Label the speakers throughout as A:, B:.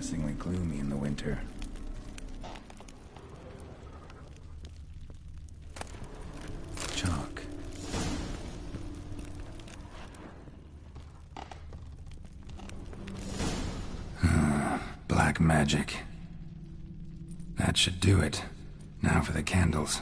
A: depressingly gloomy in the winter. Chalk. Black magic. That should do it. Now for the candles.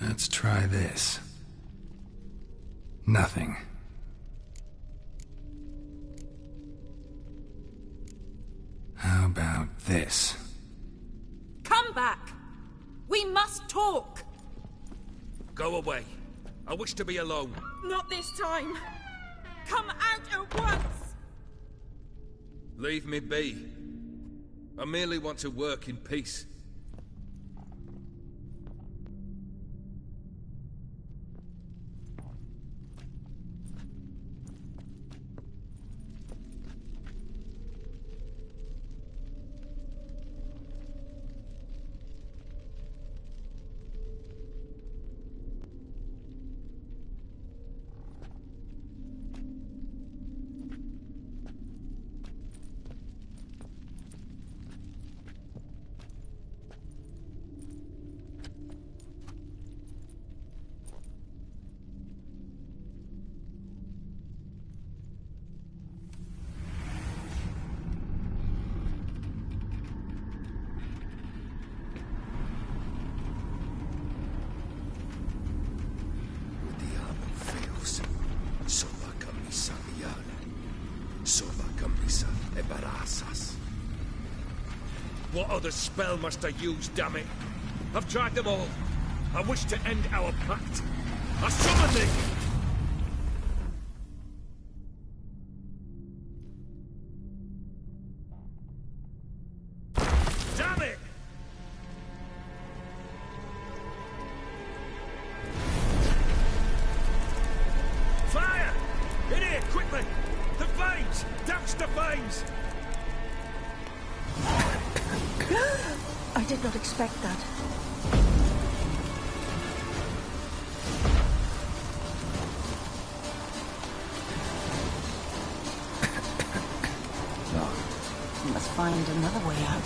A: Let's try this. Nothing. How about this?
B: Come back! We must talk!
C: Go away. I wish to be alone.
B: Not this time! Come out at once!
C: Leave me be. I merely want to work in peace. What other spell must I use, damn it? I've tried them all. I wish to end our pact. I summon thee! Damn it! Fire! In here, quickly! The veins! Douse the veins!
B: I did not expect that. We must find another way out.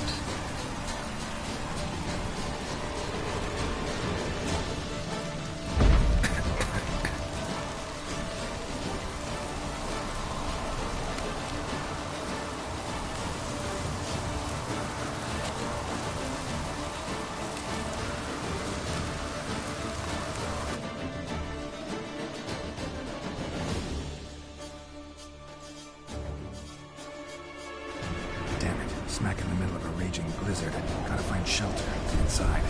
A: Smack in the middle of a raging blizzard. Gotta find shelter inside.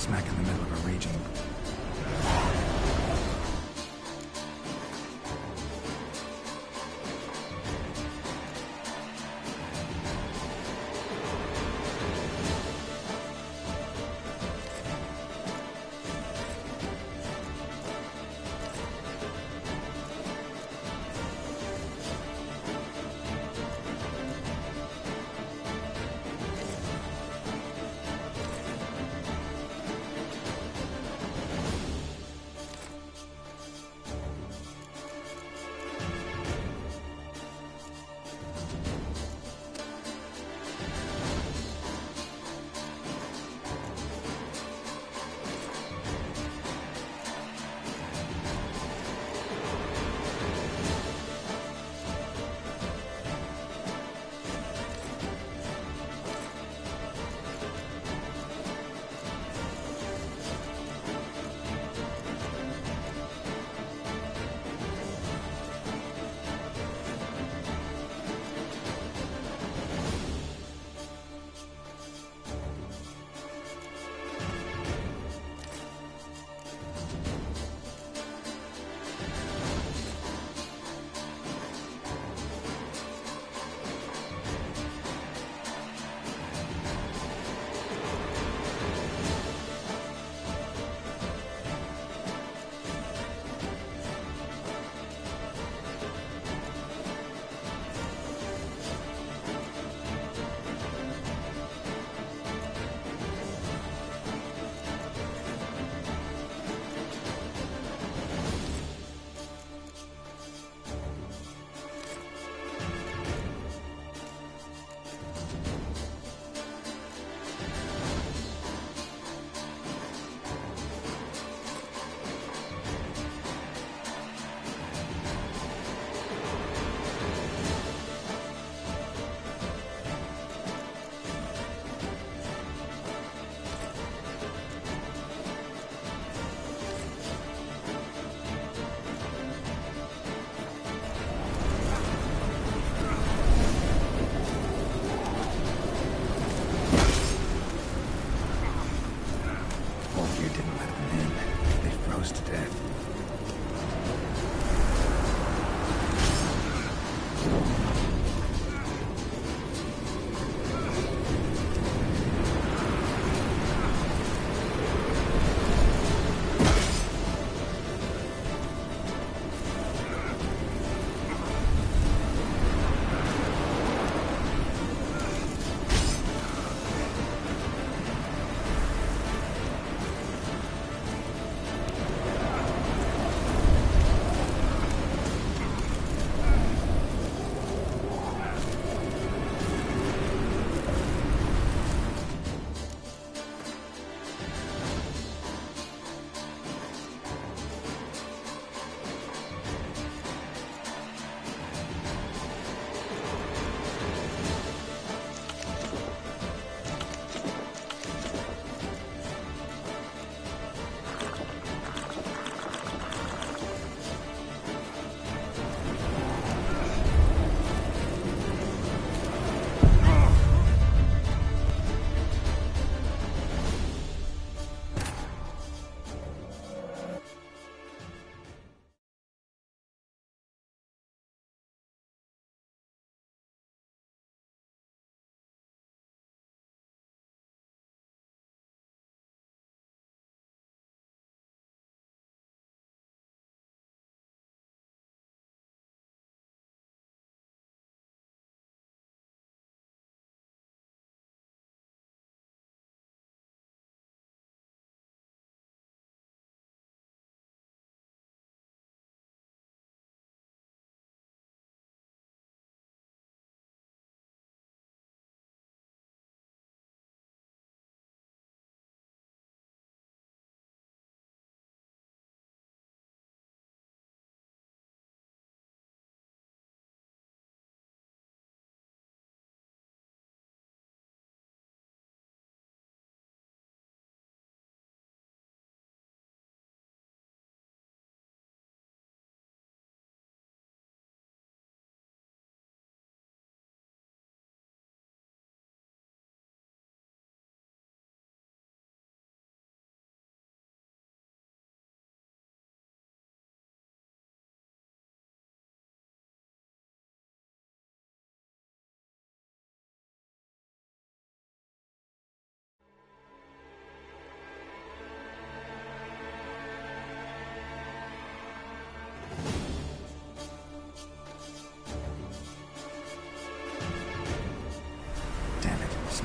A: smack in the middle of a raging...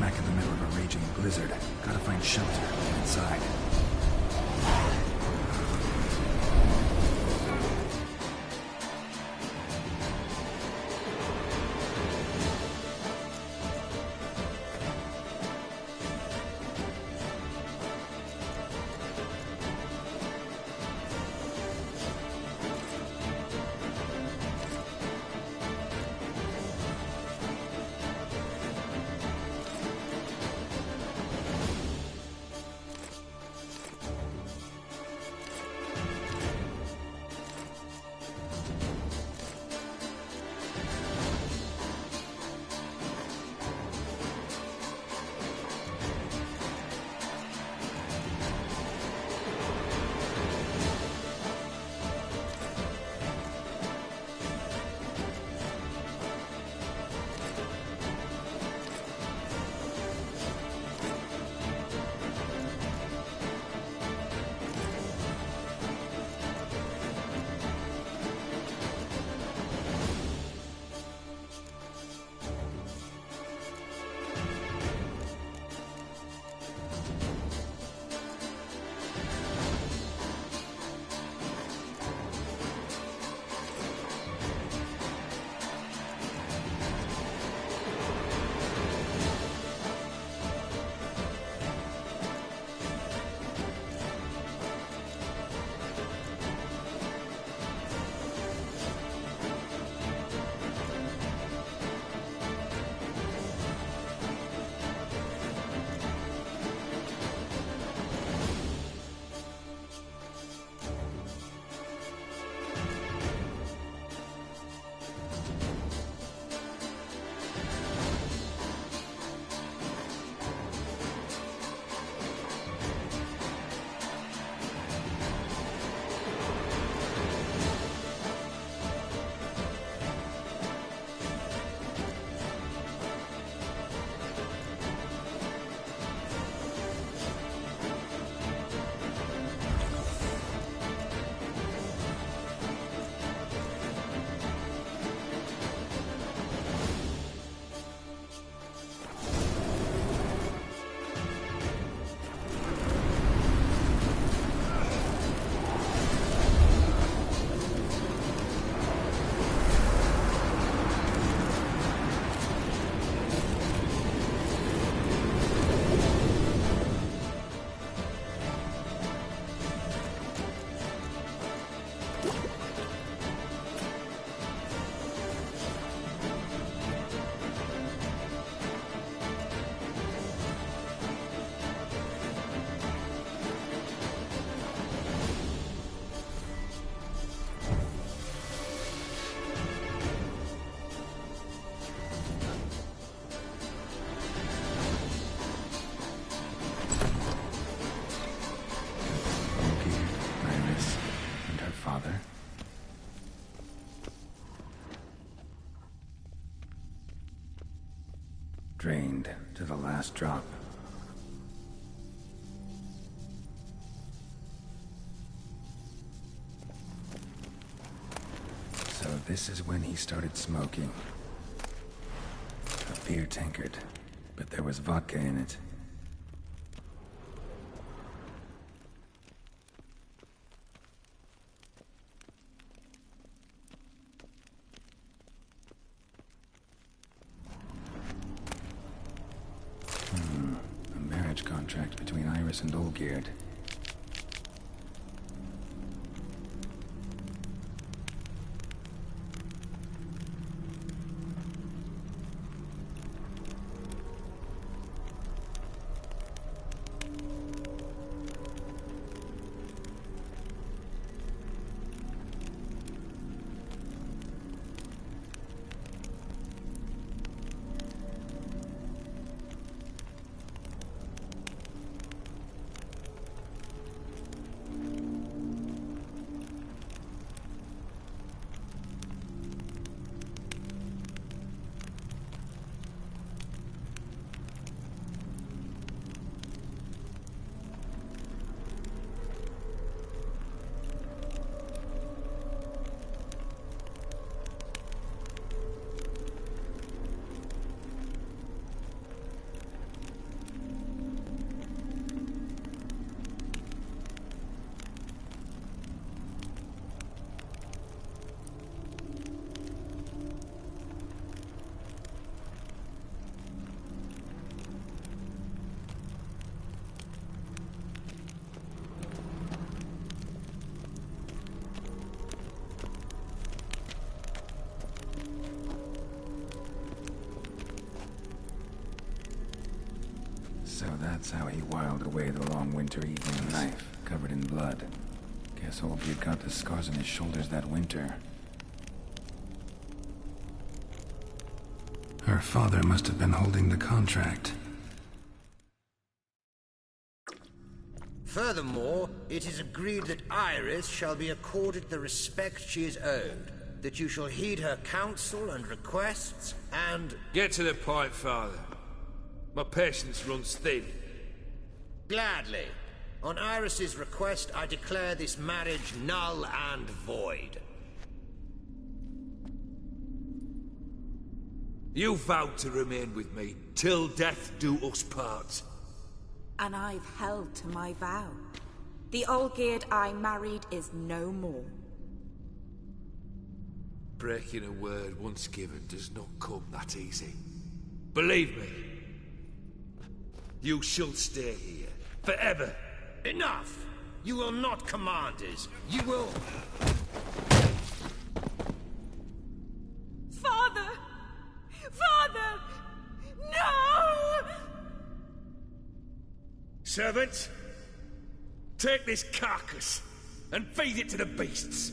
A: smack in the middle of a raging blizzard. Gotta find shelter inside. Drained to the last drop. So this is when he started smoking. A beer tankard, but there was vodka in it. A marriage contract between Iris and Olgierd. So that's how he whiled away the long winter evening, knife covered in blood. Guess Olgierd got the scars on his shoulders that winter. Her father must have been holding the contract.
D: Furthermore, it is agreed that Iris shall be accorded the respect she is owed, that you shall heed her counsel and requests, and...
C: Get to the point, Father. My patience runs thin.
D: Gladly. On Iris's request, I declare this marriage null and void.
C: You vowed to remain with me, till death do us part.
B: And I've held to my vow. The Olgierd I married is no more.
C: Breaking a word once given does not come that easy. Believe me. You shall stay here, forever.
D: Enough! You will not command us. You will...
B: Father! Father! No!
C: Servants, take this carcass and feed it to the beasts.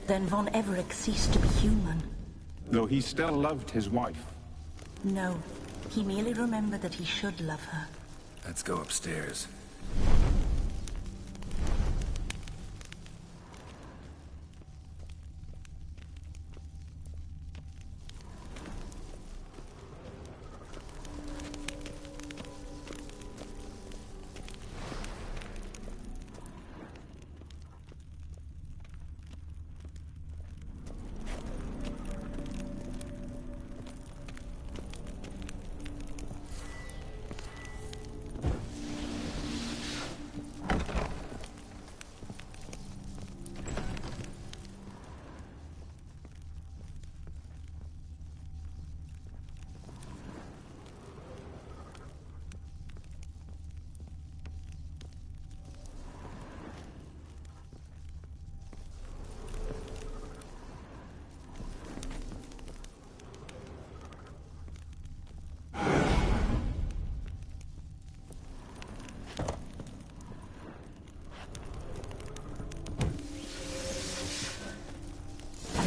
E: Then Von Everec ceased to be human.
F: Though he still loved his wife.
E: No, he merely remembered that he should love her.
A: Let's go upstairs.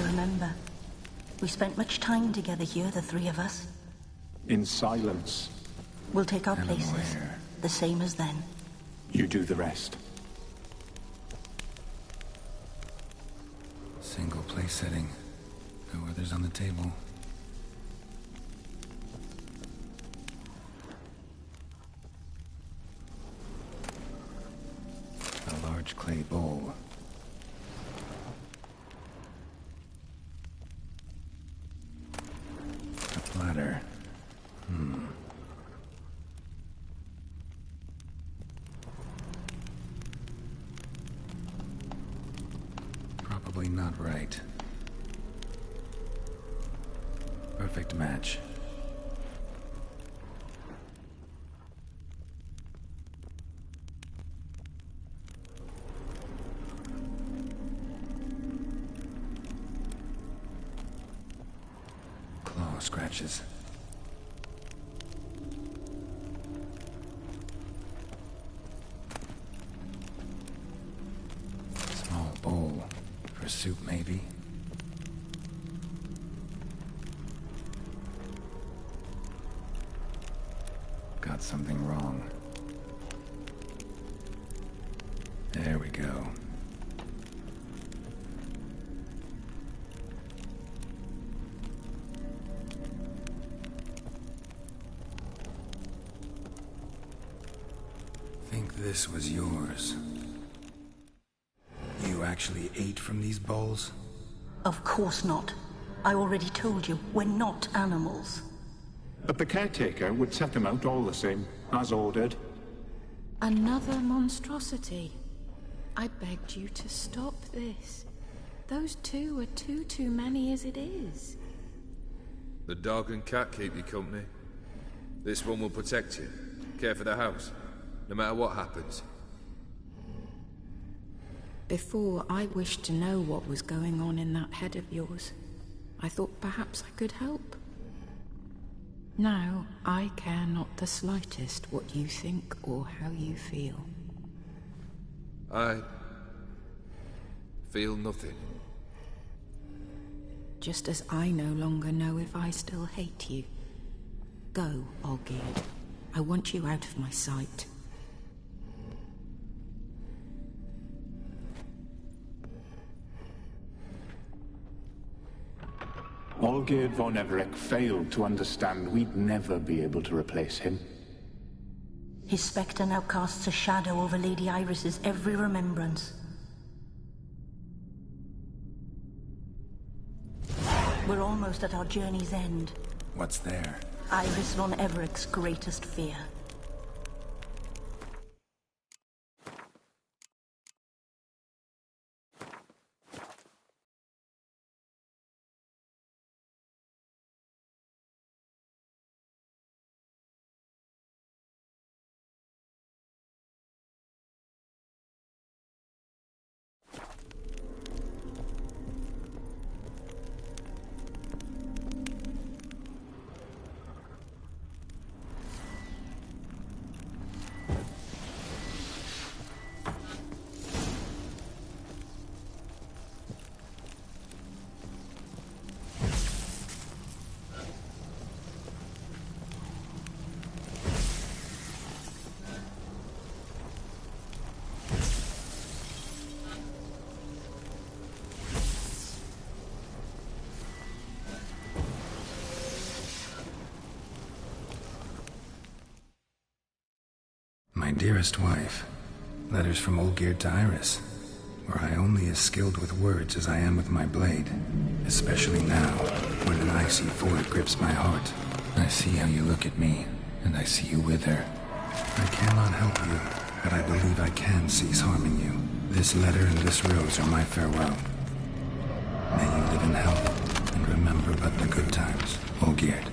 E: Remember, we spent much time together here, the three of us.
F: In silence.
E: We'll take our
A: And
E: places,
A: where?
E: the same as then.
F: You do the rest.
A: Single place setting. No others on the table. A large clay bowl. A platter. Probably not right. Perfect match. Claw scratches. Small bowl. For soup, maybe? Got something wrong. There we go. Think this was yours. You actually ate from these bowls?
E: Of course not. I already told you, we're not animals.
F: But the caretaker would set them out all the same, as ordered.
G: Another monstrosity. I begged you to stop this. Those two are too many as it is.
C: The dog and cat keep you company. This one will protect you. Care for the house, no matter what happens.
G: Before, I wished to know what was going on in that head of yours. I thought perhaps I could help. Now, I care not the slightest what you think or how you feel.
C: I feel nothing.
G: Just as I no longer know if I still hate you. Go, Olgierd. I want you out of my sight.
F: Olgierd von Everec failed to understand we'd never be able to replace him.
E: His spectre now casts a shadow over Lady Iris's every remembrance. We're almost at our journey's end.
A: What's there?
E: Iris von Everec's greatest fear.
A: My dearest wife, letters from Olgierd to Iris. Were I only as skilled with words as I am with my blade, especially now, when an icy void grips my heart. I see how you look at me, and I see you with her. I cannot help you, but I believe I can cease harming you. This letter and this rose are my farewell. May you live in health, and remember but the good times, Olgierd.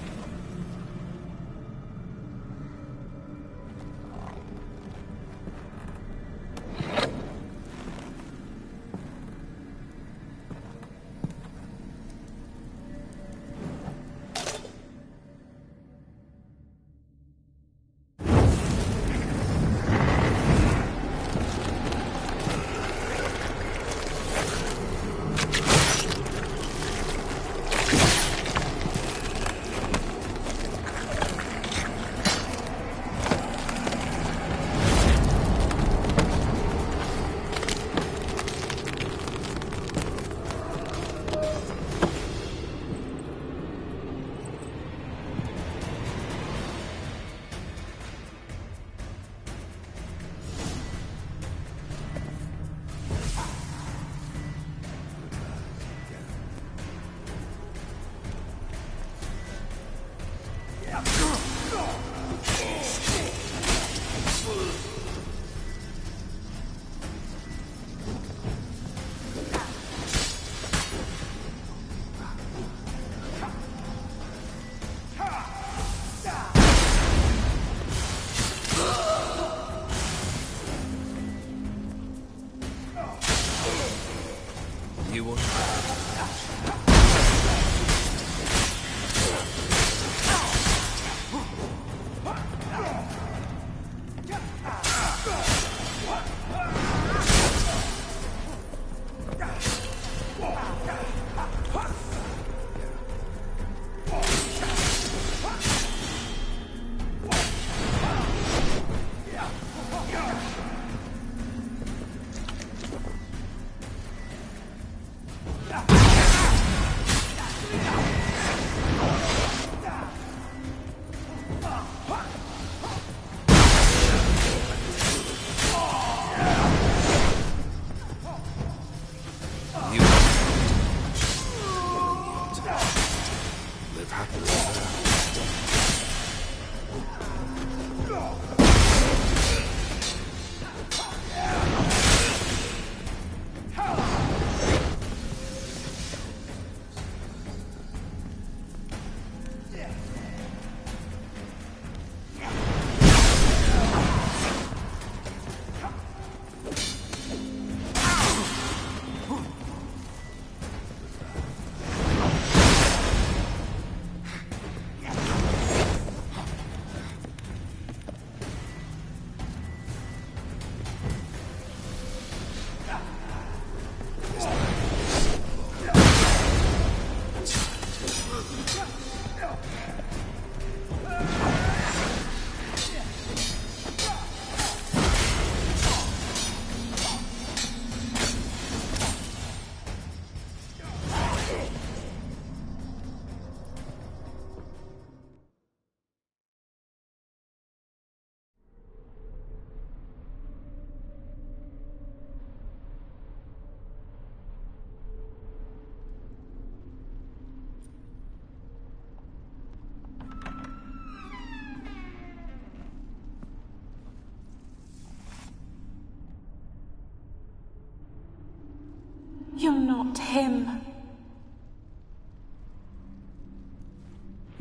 E: You're not him.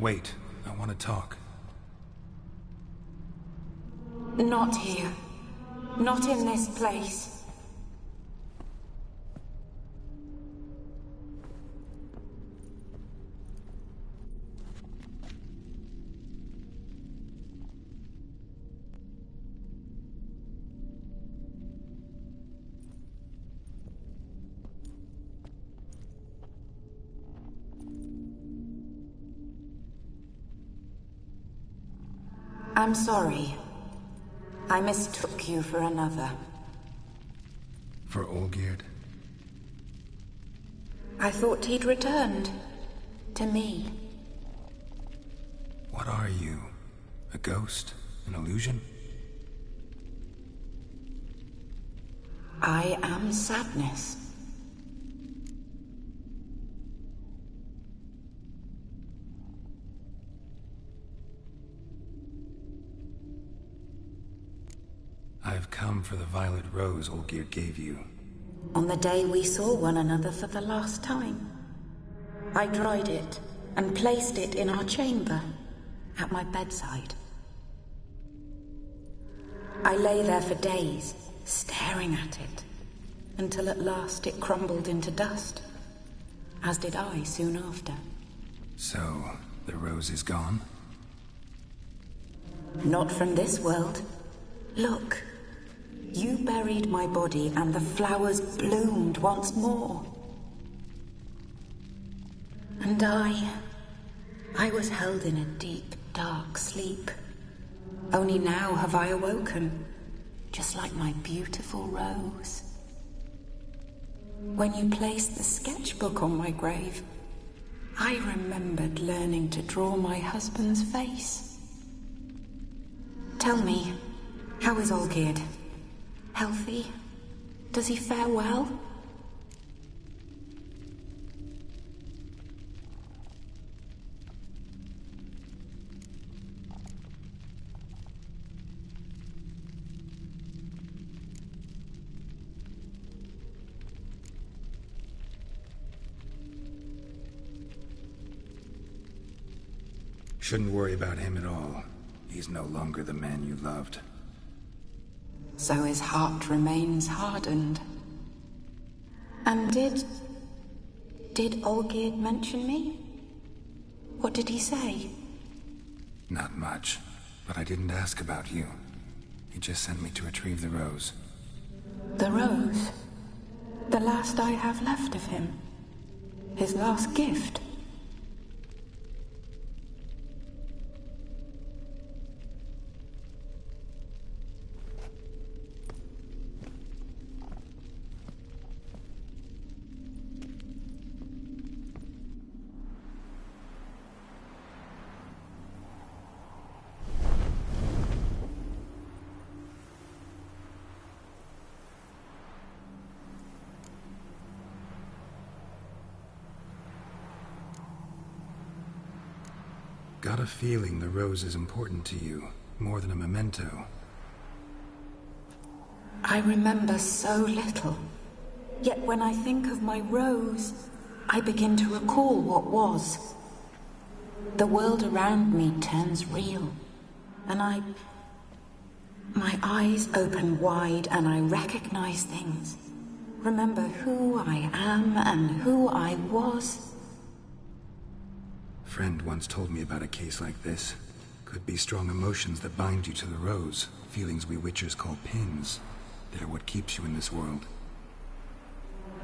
A: Wait, I want to talk.
E: Not here. Not in this place. I'm sorry. I mistook you for another.
A: For Olgierd?
E: I thought he'd returned. To me.
A: What are you? A ghost? An illusion?
E: I am sadness.
A: I've come for the violet rose Olgierd gave you.
E: On the day we saw one another for the last time, I dried it and placed it in our chamber, at my bedside. I lay there for days, staring at it, until at last it crumbled into dust, as did I soon after.
A: So, the rose is gone?
E: Not from this world. Look. You buried my body and the flowers bloomed once more. And I was held in a deep, dark sleep. Only now have I awoken, just like my beautiful rose. When you placed the sketchbook on my grave, I remembered learning to draw my husband's face. Tell me, how is Olgierd? Healthy? Does he fare well?
A: Shouldn't worry about him at all. He's no longer the man you loved.
E: So his heart remains hardened. And did Olgierd mention me? What did he say?
A: Not much, but I didn't ask about you. He just sent me to retrieve the rose.
E: The rose? The last I have left of him? His last gift?
A: Got a feeling the rose is important to you, more than a memento.
E: I remember so little. Yet when I think of my rose, I begin to recall what was. The world around me turns real, and my eyes open wide and I recognize things. Remember who I am and who I was.
A: A friend once told me about a case like this. Could be strong emotions that bind you to the rose, feelings we witchers call pins. They're what keeps you in this world.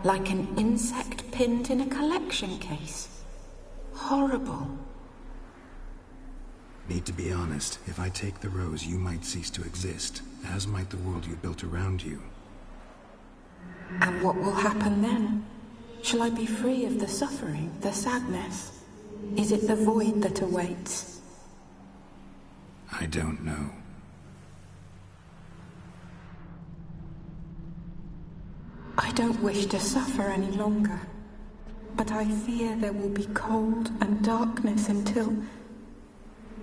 E: Like an insect pinned in a collection case. Horrible.
A: Need to be honest, if I take the rose, you might cease to exist, as might the world you built around you.
E: And what will happen then? Shall I be free of the suffering, the sadness? Is it the void that awaits?
A: I don't know.
E: I don't wish to suffer any longer, but I fear there will be cold and darkness until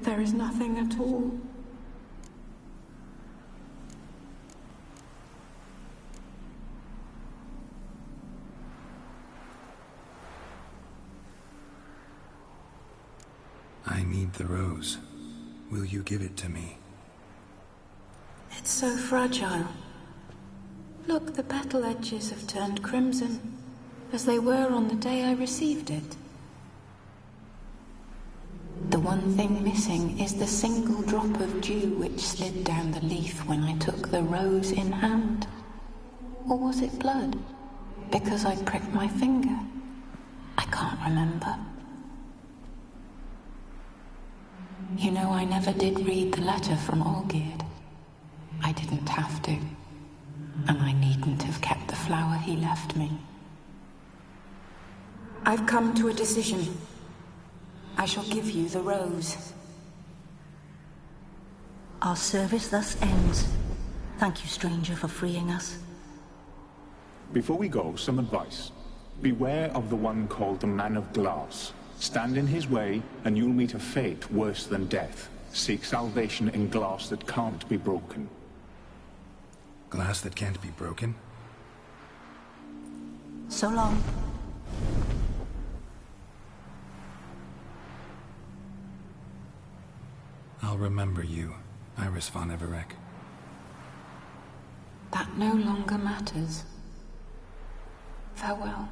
E: there is nothing at all.
A: I need the rose. Will you give it to me?
E: It's so fragile. Look, the petal edges have turned crimson, as they were on the day I received it. The one thing missing is the single drop of dew which slid down the leaf when I took the rose in hand. Or was it blood? Because I pricked my finger. I can't remember. You know, I never did read the letter from Olgierd. I didn't have to. And I needn't have kept the flower he left me. I've come to a decision. I shall give you the rose.
H: Our service thus ends. Thank you, stranger, for freeing us.
F: Before we go, some advice. Beware of the one called the Man of Glass. Stand in his way, and you'll meet a fate worse than death. Seek salvation in glass that can't be broken.
A: Glass that can't be broken?
H: So long.
A: I'll remember you, Iris von Everec.
E: That no longer matters. Farewell.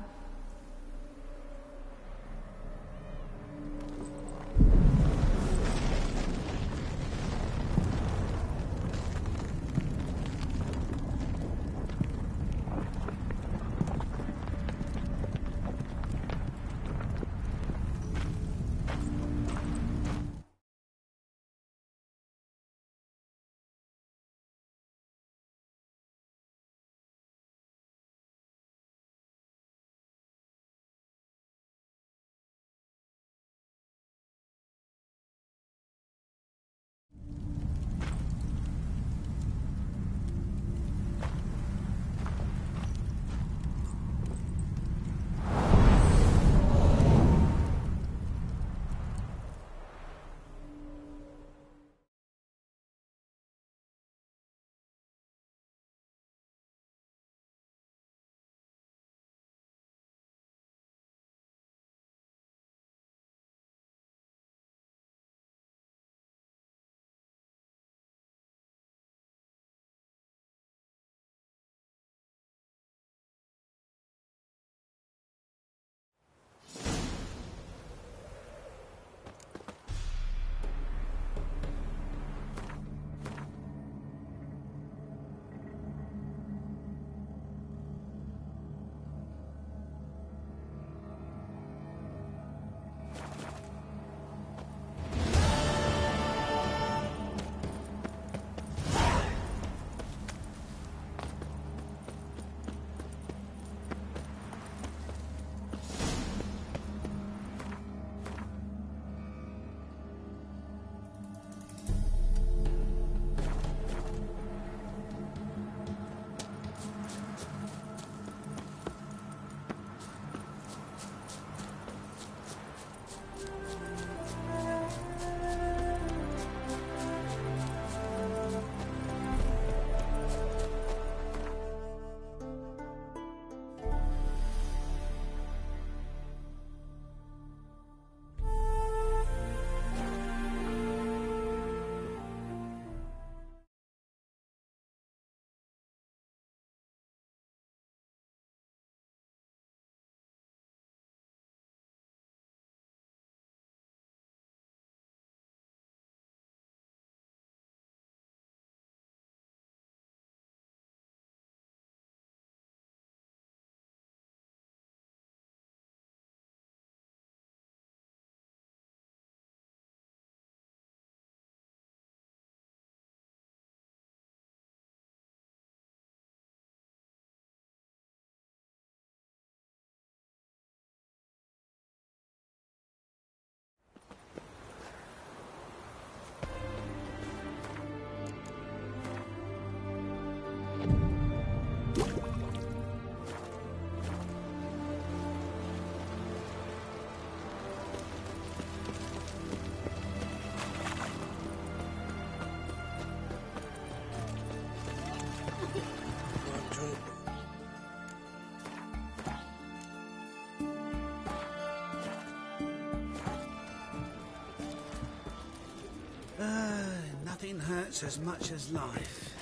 I: hurts as much as life.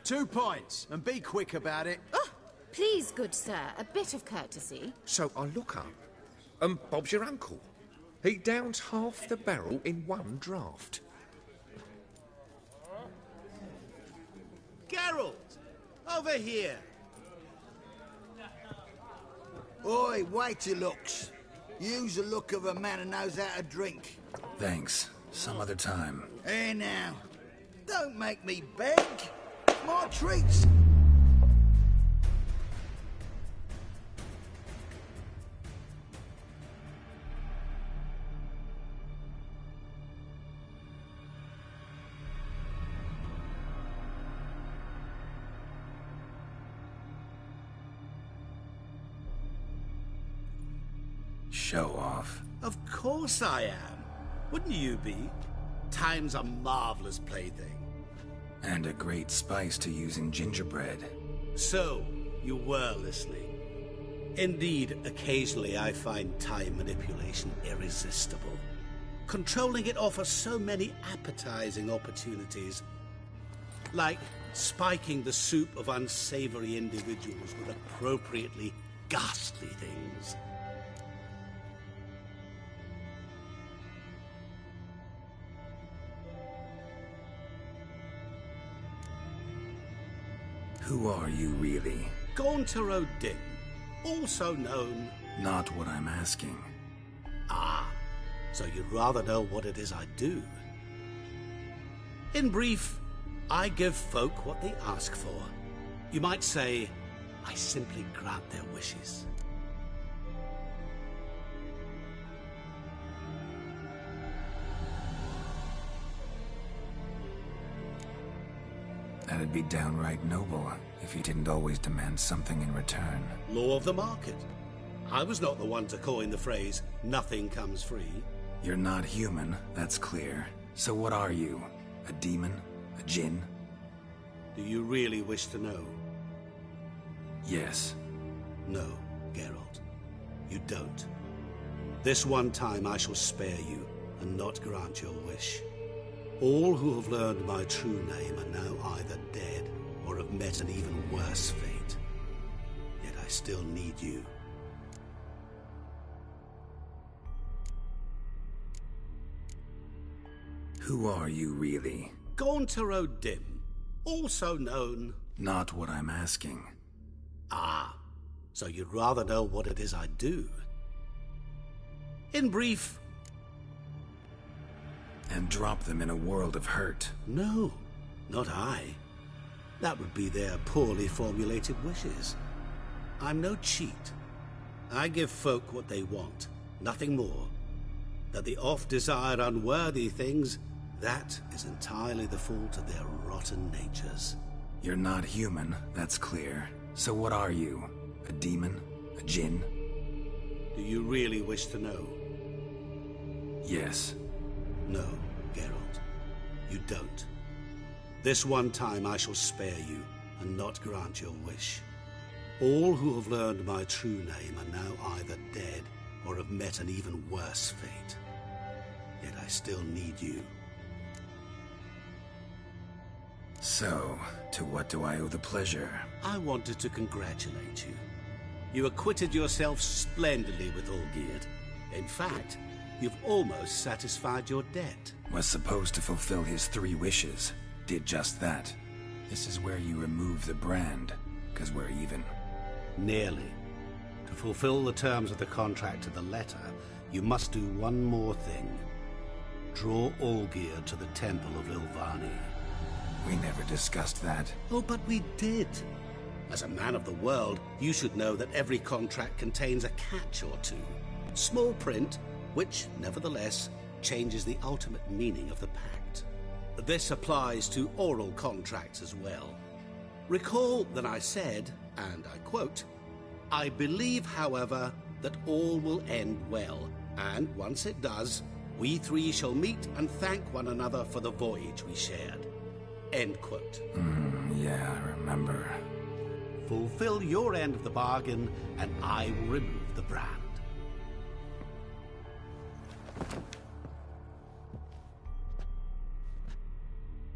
J: 2 points, and be quick about it.
G: Oh, please, good sir, a bit of courtesy.
C: So I look up, and Bob's your uncle. He downs half the barrel in one draught.
I: Geralt! Over here!
K: Oi, wait your looks. Use the look of a man who knows how to drink.
A: Thanks. Some other time.
K: Hey now, don't make me beg. More treats.
A: Show off.
I: Of course I am. Wouldn't you be? Time's a marvelous plaything.
A: And a great spice to use in gingerbread.
I: So, you were listening. Indeed, occasionally I find time manipulation irresistible. Controlling it offers so many appetizing opportunities. Like spiking the soup of unsavory individuals with appropriately ghastly things.
A: Who are you, really?
I: Gaunter O'Dim, also known...
A: Not what I'm asking.
I: Ah, so you'd rather know what it is I do. In brief, I give folk what they ask for. You might say, I simply grant their wishes.
A: That'd be downright noble if you didn't always demand something in return.
I: Law of the market. I was not the one to coin the phrase, nothing comes free.
A: You're not human, that's clear. So what are you? A demon? A djinn?
I: Do you really wish to know?
A: Yes.
I: No, Geralt. You don't. This one time I shall spare you and not grant your wish. All who have learned my true name are now either dead or have met an even worse fate. Yet I still need you.
A: Who are you, really?
I: Gaunter O'Dim, also known...
A: Not what I'm asking.
I: Ah, so you'd rather know what it is I do. In brief...
A: And drop them in a world of hurt.
I: No, not I. That would be their poorly formulated wishes. I'm no cheat. I give folk what they want, nothing more. That they oft desire unworthy things, that is entirely the fault of their rotten natures.
A: You're not human, that's clear. So what are you? A demon? A djinn?
I: Do you really wish to know?
A: Yes.
I: No, Geralt. You don't. This one time I shall spare you and not grant your wish. All who have learned my true name are now either dead or have met an even worse fate. Yet I still need you.
A: So, to what do I owe the pleasure?
I: I wanted to congratulate you. You acquitted yourself splendidly with Olgierd. In fact, you've almost satisfied your debt.
A: Was supposed to fulfill his 3 wishes. Did just that. This is where you remove the brand, 'cause we're even.
I: Nearly. To fulfill the terms of the contract to the letter, you must do one more thing. Draw Olgierd to the Temple of Ilvani.
A: We never discussed that.
I: Oh, but we did. As a man of the world, you should know that every contract contains a catch or two. Small print, which, nevertheless, changes the ultimate meaning of the pact. This applies to oral contracts as well. Recall that I said, and I quote, "I believe, however, that all will end well, and once it does, we 3 shall meet and thank one another for the voyage we shared." End quote.
A: Yeah, I remember.
I: Fulfill your end of the bargain, and I will remove the brand.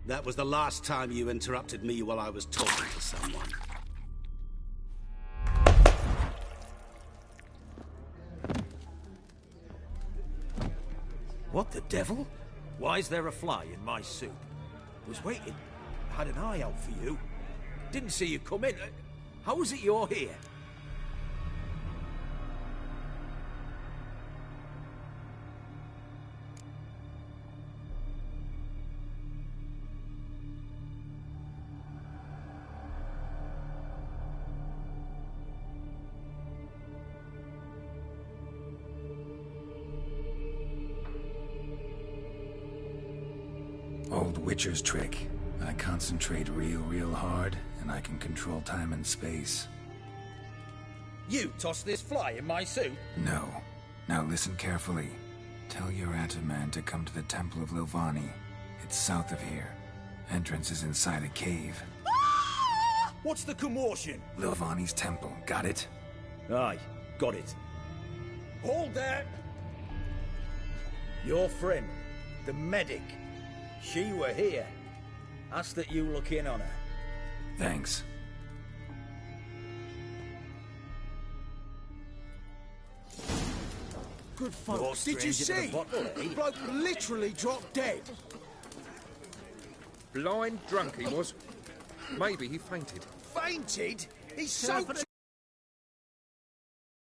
I: That was the last time you interrupted me while I was talking to someone.
L: What the devil? Why is there a fly in my soup? Was waiting. Had an eye out for you. Didn't see you come in. How is it you're here?
A: Old Witcher's trick. I concentrate real hard, and I can control time and space.
L: You tossed this fly in my soup?
A: No. Now listen carefully. Tell your Ataman to come to the Temple of Lilvani. It's south of here. Entrance is inside a cave.
L: What's the commotion?
A: Lilvani's temple. Got it?
L: Aye, got it. Hold there! Your friend, the medic. She were here. Ask that you look in on her.
A: Thanks.
J: Good fuck. Did you see? The bloke literally dropped dead.
C: Blind drunk he was. Maybe he fainted.
J: Fainted? He's so...